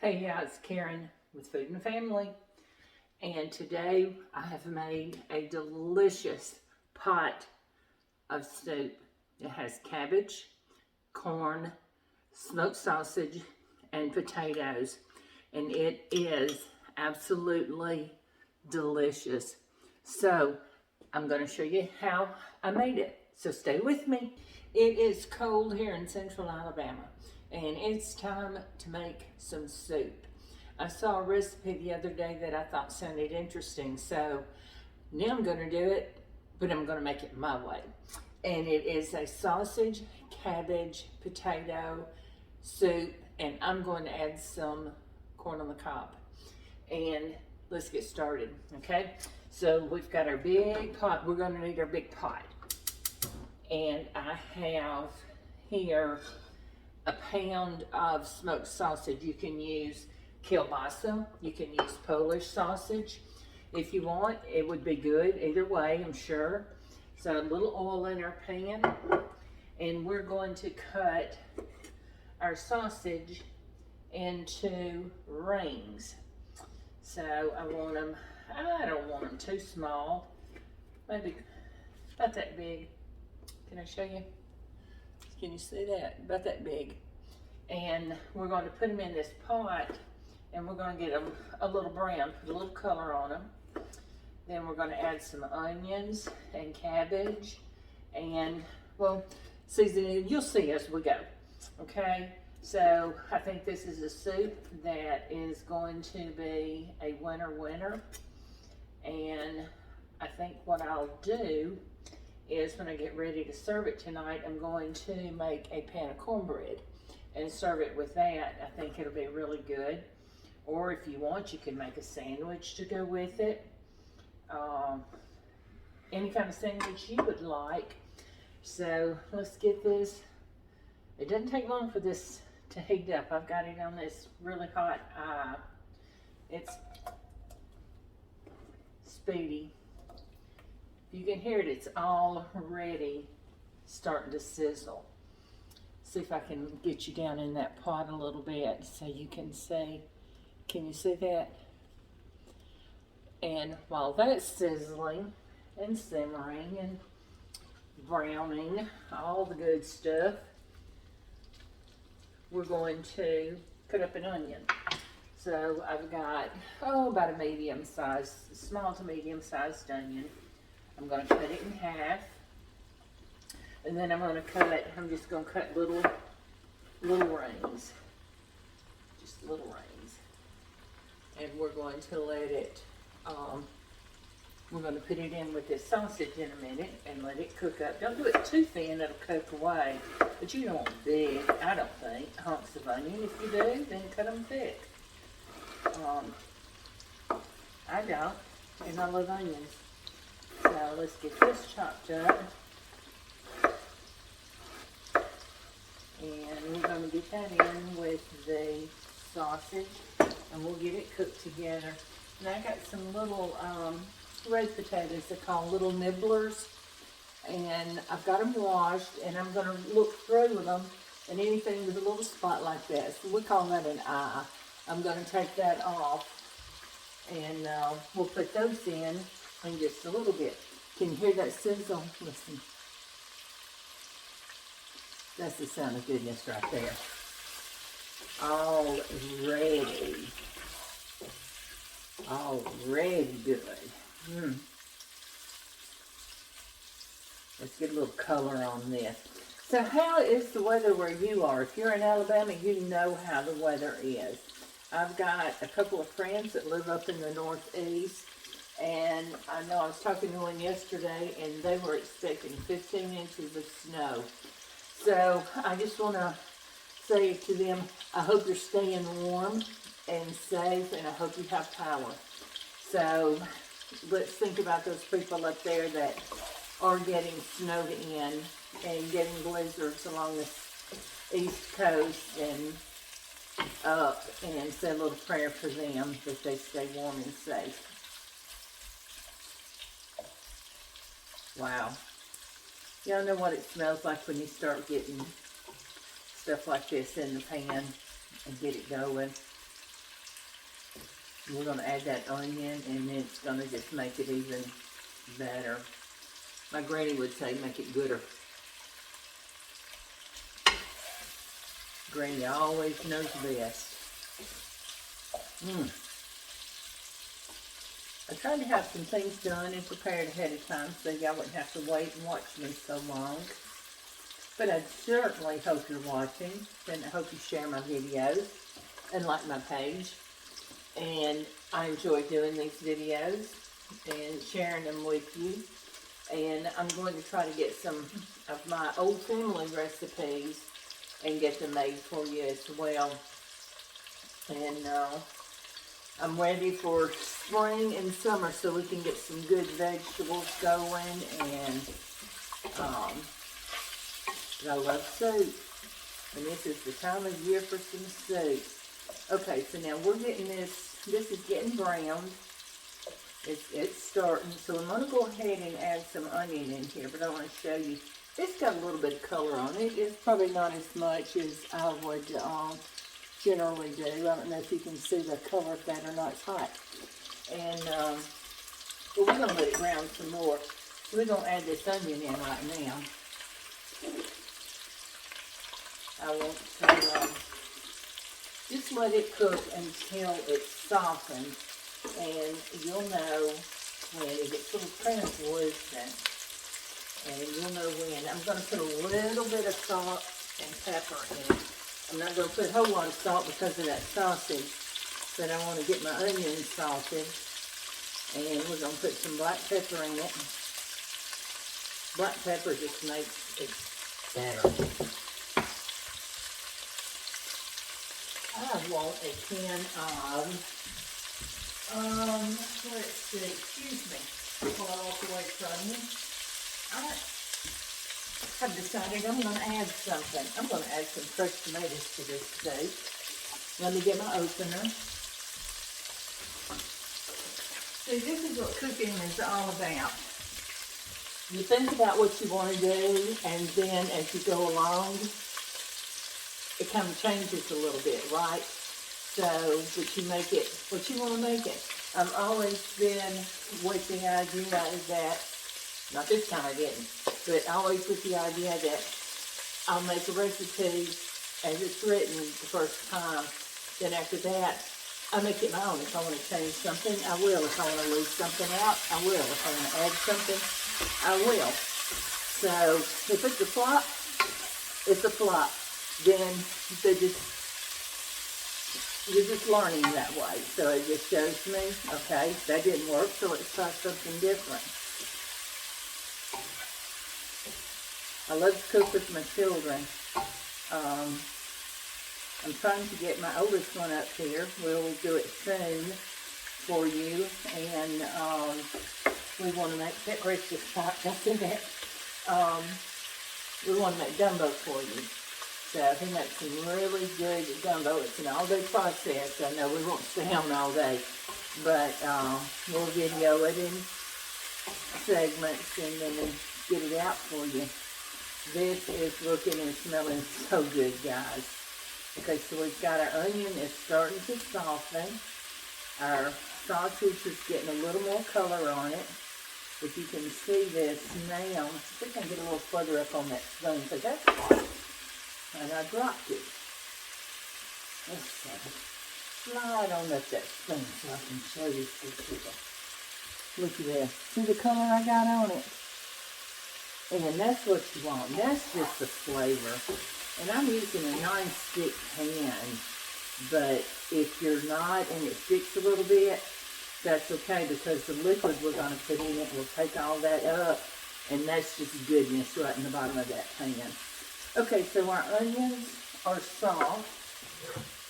Hey, yeah, it's Karen with Food and Family, and today I have made a delicious pot of soup. It has cabbage, corn, smoked sausage, and potatoes, and it is absolutely delicious. So I'm going to show you how I made it, so stay with me. It is cold here in central Alabama, and it's time to make some soup. I saw a recipe the other day that I thought sounded interesting, so now I'm going to do it, but I'm going to make it my way. And it is a sausage, cabbage, potato soup, and I'm going to add some corn on the cob. And let's get started, okay? So we've got our big pot. We're going to need our big pot. And I have here a pound of smoked sausage. You can use kielbasa, you can use Polish sausage if you want. It would be good either way, I'm sure. So a little oil in our pan, and we're going to cut our sausage into rings. So I don't want them too small, maybe about that big. Can I show you? Can you see that? About that big. And we're going to put them in this pot, and we're going to get them a little brown, put a little color on them. Then we're going to add some onions and cabbage and, well, seasoning. You'll see as we go. Okay? So I think this is a soup that is going to be a winner. And I think what I'll do is when I get ready to serve it tonight, I'm going to make a pan of cornbread and serve it with that. I think it'll be really good. Or if you want, you can make a sandwich to go with it. Any kind of sandwich you would like. So let's get this. It doesn't take long for this to heat up. I've got it on this really hot eye. It's speedy. You can hear it, it's already starting to sizzle. See if I can get you down in that pot a little bit so you can see. Can you see that? And while that's sizzling and simmering and browning, all the good stuff, we're going to cut up an onion. So I've got, about a medium-sized, small to medium-sized onion. I'm going to cut it in half, and then I'm just going to cut little rings, just little rings, and we're going to let it, we're going to put it in with this sausage in a minute and let it cook up. Don't do it too thin, it'll cook away, but you don't want big, I don't think, hunks of onion. If you do, then cut them thick. I don't, and I love onions. So let's get this chopped up, and we're going to get that in with the sausage, and we'll get it cooked together. And I got some little red potatoes, they're called little nibblers, and I've got them washed, and I'm going to look through them, and anything with a little spot like that, so we call that an eye. I'm going to take that off, and we'll put those in just a little bit. Can you hear that sizzle? Listen. That's the sound of goodness right there. Already good. Let's get a little color on this. So how is the weather where you are? If you're in Alabama, you know how the weather is. I've got a couple of friends that live up in the Northeast, and I know I was talking to one yesterday, and they were expecting 15 inches of snow. So I just want to say to them, I hope you're staying warm and safe, and I hope you have power. So let's think about those people up there that are getting snowed in and getting blizzards along the East Coast and up, and say a little prayer for them that they stay warm and safe. Wow. Y'all know what it smells like when you start getting stuff like this in the pan and get it going. We're going to add that onion, and then it's going to just make it even better. My granny would say make it gooder. Granny always knows best. I tried to have some things done and prepared ahead of time so y'all wouldn't have to wait and watch me so long. But I certainly hope you're watching, and I hope you share my videos and like my page. And I enjoy doing these videos and sharing them with you. And I'm going to try to get some of my old family recipes and get them made for you as well. And I'm ready for spring and summer so we can get some good vegetables going. And I love soup, and this is the time of year for some soup. Okay, so now we're getting this is getting browned. It's starting, so I'm going to go ahead and add some onion in here, but I want to show you. It's got a little bit of color on it. It's probably not as much as I would generally do. I don't know if you can see the color of that or not. It's hot. And but we're going to let it brown some more. So we're going to add this onion in right now. I want to just let it cook until it's softened, and you'll know when it gets a little translucent, and you'll know when. I'm going to put a little bit of salt and pepper in it. I'm not going to put a whole lot of salt because of that sausage, but I want to get my onions salted, and we're going to put some black pepper in it. Black pepper just makes it better. I want a can of, let's see, excuse me, pull it all the way from you. I've decided I'm going to add something. I'm going to add some fresh tomatoes to this steak. Let me get my opener. See, this is what cooking is all about. You think about what you want to do, and then as you go along, it kind of changes a little bit, right? So, but you make it what you want to make it. I've always been with the idea that, not this time I didn't, but always with the idea that I'll make a recipe as it's written the first time. Then after that, I make it my own. If I want to change something, I will. If I want to leave something out, I will. If I want to add something, I will. So, if it's a flop, it's a flop. Then you're just learning that way. So it just shows me, okay, that didn't work, so let's try something different. I love to cook with my children. I'm trying to get my oldest one up here. We'll do it soon for you. And we want to make that breakfast pot. That's in that. We want to make gumbo for you. So he makes some really good gumbo. It's an all-day process. I know we won't stay on all day, but we'll video it in segments and then get it out for you. This is looking and smelling so good, guys. Okay, so we've got our onion. It's starting to soften. Our sausage is getting a little more color on it. If you can see this now, see if I can get a little further up on that spoon, because that's hot. And I dropped it. Let's slide on up that spoon so I can show you people. Look at this. See the color I got on it? And that's what you want. That's just the flavor. And I'm using a non-stick pan, but if you're not and it sticks a little bit, that's okay, because the liquid we're going to put in it will take all that up, and that's just goodness right in the bottom of that pan. Okay, so our onions are soft.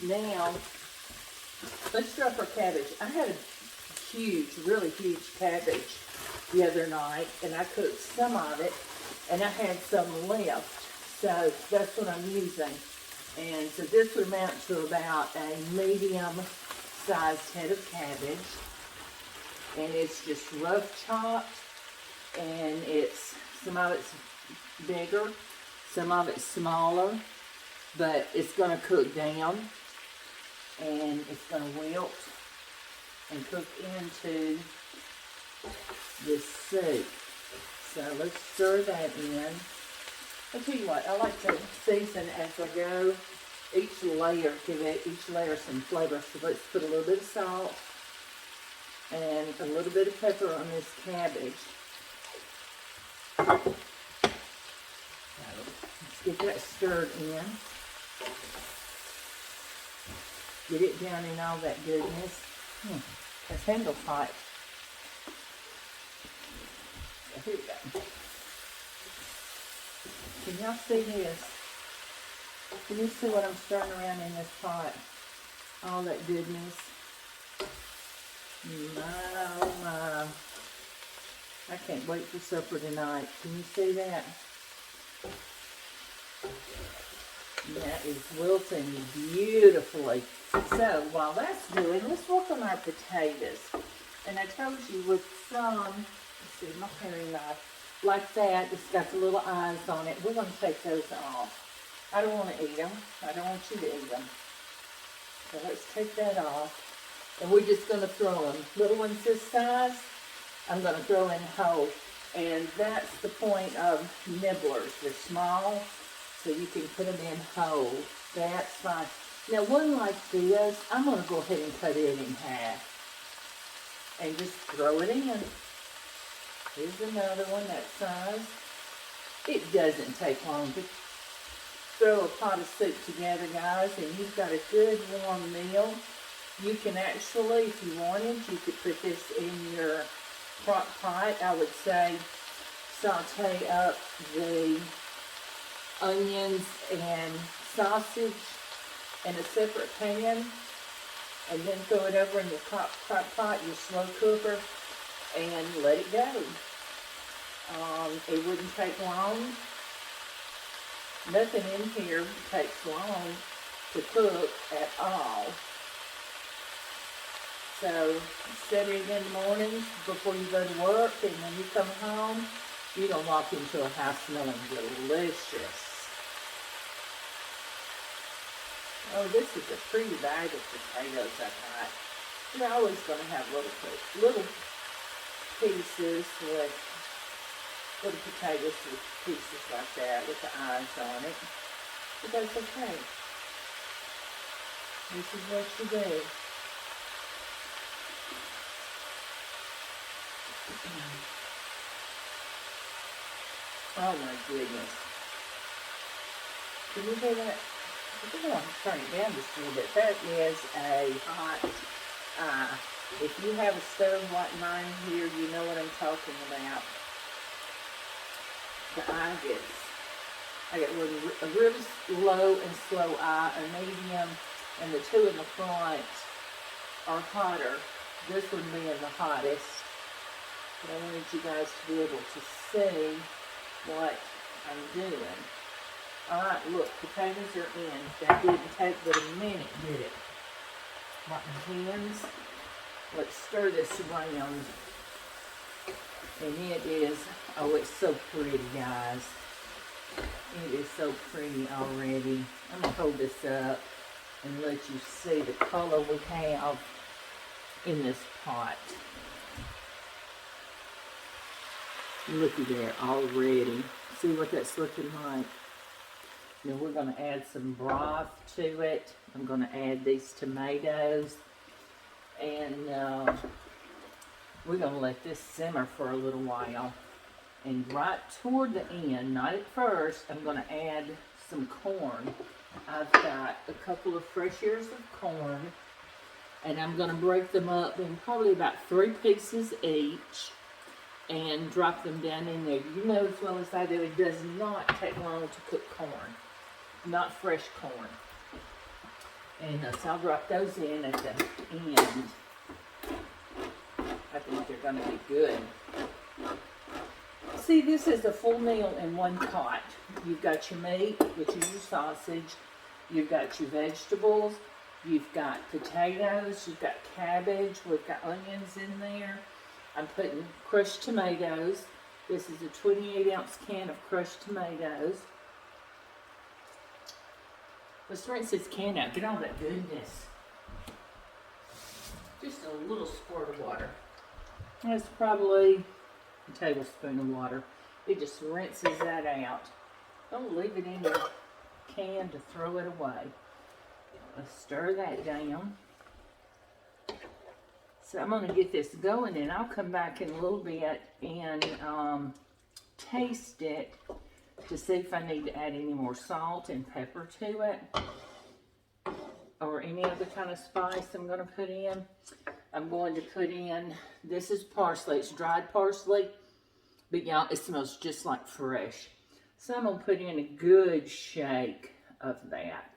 Now, let's drop our cabbage. I had a huge, really huge cabbage the other night, and I cooked some of it, and I had some left. So that's what I'm using. And so this would amount to about a medium-sized head of cabbage. And it's just rough chopped, and some of it's bigger, some of it's smaller, but it's going to cook down, and it's going to wilt. and cook into this soup. So let's stir that in. I'll tell you what, I like to season as I go. Each layer, give each layer some flavor. So let's put a little bit of salt and a little bit of pepper on this cabbage. So let's get that stirred in. Get it down in all that goodness. That's handle hot. So here we go. Can y'all see this? Can you see what I'm stirring around in this pot? All that goodness. My, oh my. I can't wait for supper tonight. Can you see that? That is wilting beautifully. So while that's doing, let's work on our potatoes. And I told you with some, let's see, my paring knife, like that, it's got the little eyes on it. We're going to take those off. I don't want to eat them. I don't want you to eat them. So let's take that off. And we're just going to throw them. Little ones this size, I'm going to throw in whole. And that's the point of nibblers. They're small, so you can put them in whole. That's fine. Now one like this, I'm going to go ahead and cut it in half. And just throw it in. Here's another one that size. It doesn't take long to throw a pot of soup together, guys, and you've got a good warm meal. You can actually, if you wanted, you could put this in your crock pot. I would say saute up the onions and sausage in a separate pan, and then throw it over in your crock pot, your slow cooker, and let it go. It wouldn't take long. Nothing in here takes long to cook at all. So set it in the morning before you go to work, and when you come home, you're going to walk into a house smelling delicious. Oh, this is a pretty bag of potatoes I got. You're always going to have little pieces with little potatoes with pieces like that with the eyes on it. But that's okay. This is what you do. Oh my goodness. Can you hear that? I think I'm going to turn it down just a little bit. That is a hot eye. If you have a stove like mine here, you know what I'm talking about. The eye gets, I get a really low and slow eye, a medium, and the two in the front are hotter. This one being the hottest. But I wanted you guys to be able to see what I'm doing. Alright, look, potatoes are in. That didn't take but a minute, did it? Like my hands. Let's stir this around. And it is, oh, it's so pretty, guys. It is so pretty already. I'm going to hold this up and let you see the color we have in this pot. Looky there already. See what that's looking like? Now we're going to add some broth to it. I'm going to add these tomatoes. And we're going to let this simmer for a little while. And right toward the end, not at first, I'm going to add some corn. I've got a couple of fresh ears of corn. And I'm going to break them up in probably about 3 pieces each. And drop them down in there. You know as well as I do, it does not take long to cook corn. Not fresh corn. And so I'll drop those in at the end. I think they're going to be good. See, this is a full meal in one pot. You've got your meat, which is your sausage. You've got your vegetables. You've got potatoes. You've got cabbage. We've got onions in there. I'm putting crushed tomatoes. This is a 28-ounce can of crushed tomatoes. Let's rinse this can out. Get all that goodness. just a little squirt of water. That's probably a tablespoon of water. It just rinses that out. Don't leave it in your can to throw it away. Let's stir that down. So I'm going to get this going, and I'll come back in a little bit and taste it to see if I need to add any more salt and pepper to it, or any other kind of spice I'm going to put in. I'm going to put in, this is parsley, it's dried parsley, but y'all, it smells just like fresh. So I'm going to put in a good shake of that.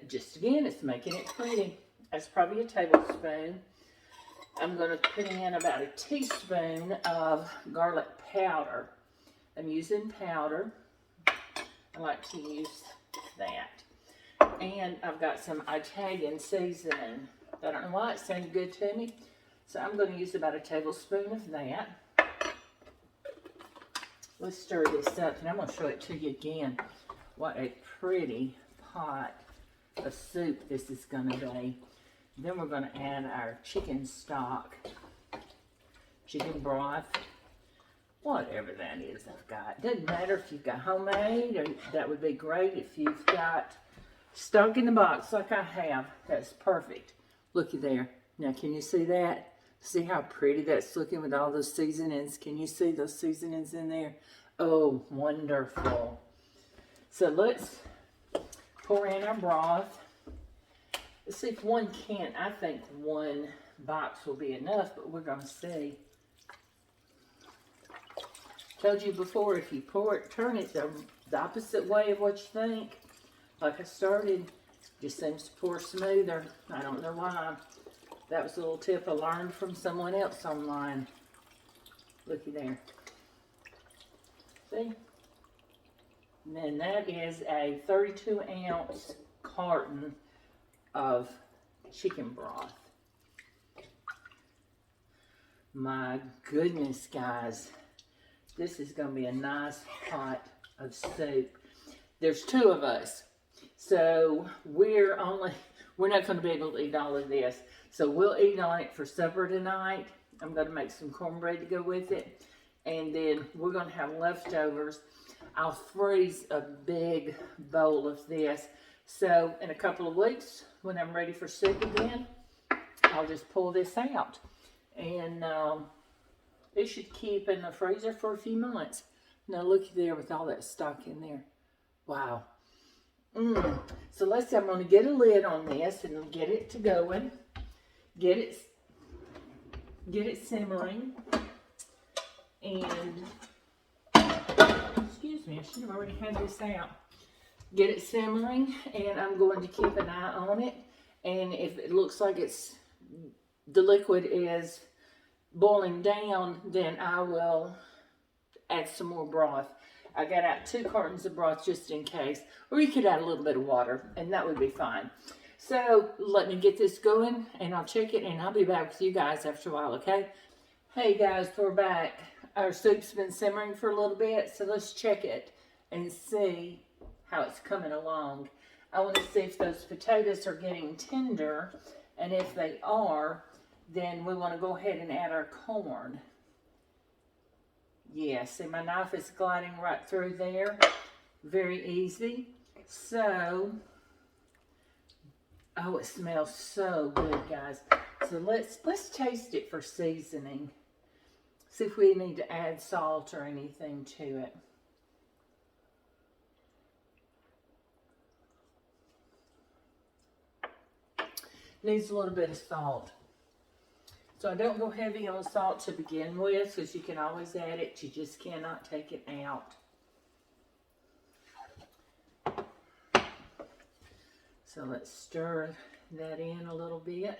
Just again, it's making it pretty. That's probably a tablespoon. I'm going to put in about a teaspoon of garlic powder. I'm using powder. I like to use that. And I've got some Italian seasoning. I don't know why it sounded good to me. So I'm going to use about a tablespoon of that. Let's stir this up, and I'm going to show it to you again. What a pretty pot of soup this is going to be. Then we're going to add our chicken stock, chicken broth, whatever that is I've got. Doesn't matter if you've got homemade, or that would be great. If you've got stock in the box like I have, that's perfect. Looky there. Now, can you see that? See how pretty that's looking with all those seasonings? Can you see those seasonings in there? Oh, wonderful. So let's pour in our broth. Let's see if one can. I think one box will be enough, but we're going to see. Told you before, if you pour it, turn it the opposite way of what you think. Like I started, just seems to pour smoother. I don't know why. That was a little tip I learned from someone else online. Looky there. See? And then that is a 32-ounce carton of chicken broth. My goodness, guys. This is going to be a nice pot of soup. There's two of us. So we're not going to be able to eat all of this. So we'll eat on it for supper tonight. I'm going to make some cornbread to go with it. And then we're going to have leftovers. I'll freeze a big bowl of this. So in a couple of weeks, when I'm ready for soup again, I'll just pull this out. And it should keep in the freezer for a few months. Now looky there with all that stock in there. Wow. So let's see, I'm going to get a lid on this and get it to going. Get it simmering. And, excuse me, I should have already had this out. Get it simmering, and I'm going to keep an eye on it. And if it looks like the liquid is boiling down, then I will add some more broth. I got out 2 cartons of broth just in case, or you could add a little bit of water, and that would be fine. So let me get this going, and I'll check it, and I'll be back with you guys after a while, okay? Hey guys, we're back. Our soup's been simmering for a little bit, so let's check it and see how it's coming along. I want to see if those potatoes are getting tender, and if they are, then we want to go ahead and add our corn. Yeah, see my knife is gliding right through there. Very easy. So, oh, it smells so good, guys. So let's taste it for seasoning. See if we need to add salt or anything to it. Needs a little bit of salt. So I don't go heavy on salt to begin with, because you can always add it. You just cannot take it out. So let's stir that in a little bit.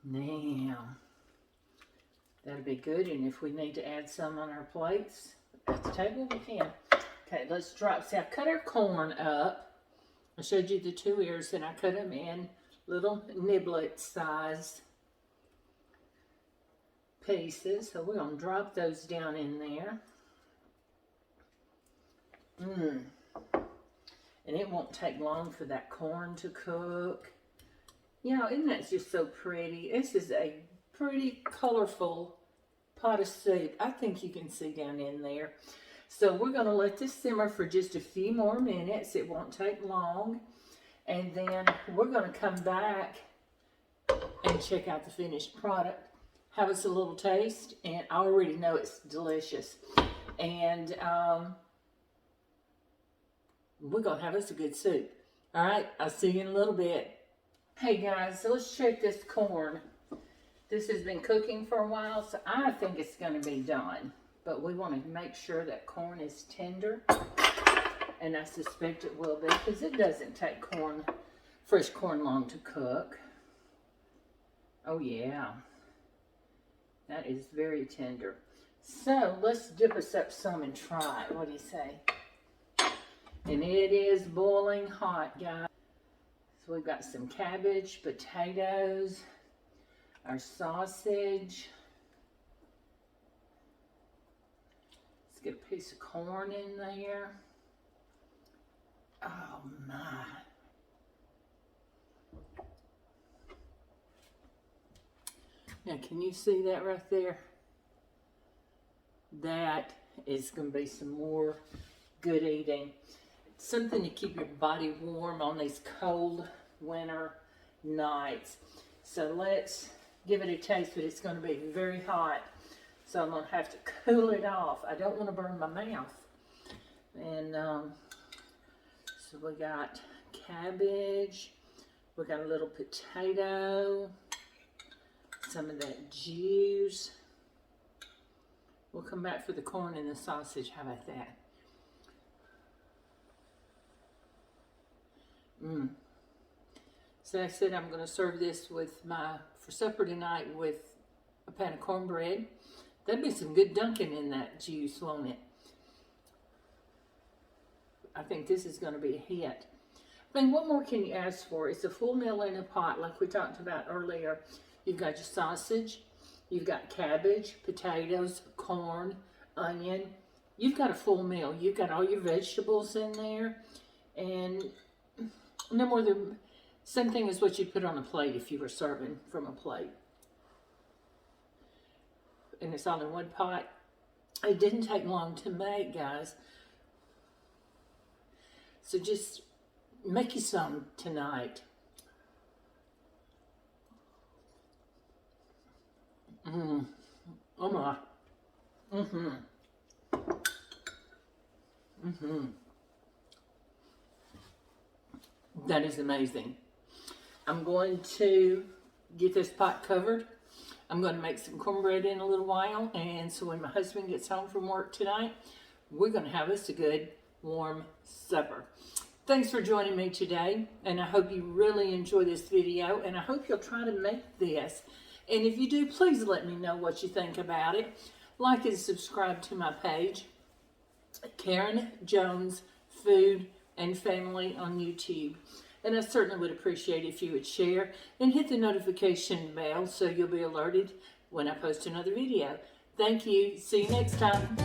Now, that'll be good. And if we need to add some on our plates at the table, we can. Okay, let's drop. See, I cut our corn up. I showed you the 2 ears, and I cut them in little nibblet size pieces. So we're going to drop those down in there. And it won't take long for that corn to cook. You know, isn't that just so pretty? This is a pretty colorful pot of soup. I think you can see down in there. So we're going to let this simmer for just a few more minutes. It won't take long. And then we're going to come back and check out the finished product. Have us a little taste. And I already know it's delicious. And we're going to have us a good soup. All right, I'll see you in a little bit. Hey guys, so let's check this corn. This has been cooking for a while, so I think it's going to be done. But we want to make sure that corn is tender. And I suspect it will be, because it doesn't take fresh corn long to cook. Oh yeah, that is very tender. So let's dip us up some and try it. What do you say? And it is boiling hot, guys. So we've got some cabbage, potatoes, our sausage. Let's get a piece of corn in there. Oh my. Now can you see that right there? That is going to be some more good eating. Something to keep your body warm on these cold winter nights. So let's give it a taste, but it's going to be very hot. So I'm going to have to cool it off. I don't want to burn my mouth. And so we got cabbage. We got a little potato. Some of that juice. We'll come back for the corn and the sausage. How about that? So I said I'm going to serve this with for supper tonight with a pan of cornbread. That'd be some good dunking in that juice, won't it? I think this is going to be a hit. I mean, what more can you ask for? It's a full meal in a pot, like we talked about earlier. You've got your sausage, you've got cabbage, potatoes, corn, onion. You've got a full meal. You've got all your vegetables in there, and no more than same thing as what you'd put on a plate if you were serving from a plate. And it's all in one pot. It didn't take long to make, guys. So just make you some tonight. Oh my. That is amazing. I'm going to get this pot covered. I'm going to make some cornbread in a little while, and so when my husband gets home from work tonight, we're going to have us a good warm supper. Thanks for joining me today, and I hope you really enjoy this video, and I hope you'll try to make this. And if you do, please let me know what you think about it. Like and subscribe to my page, Karen Jones Food and Family on YouTube. And I certainly would appreciate if you would share and hit the notification bell so you'll be alerted when I post another video. Thank you. See you next time.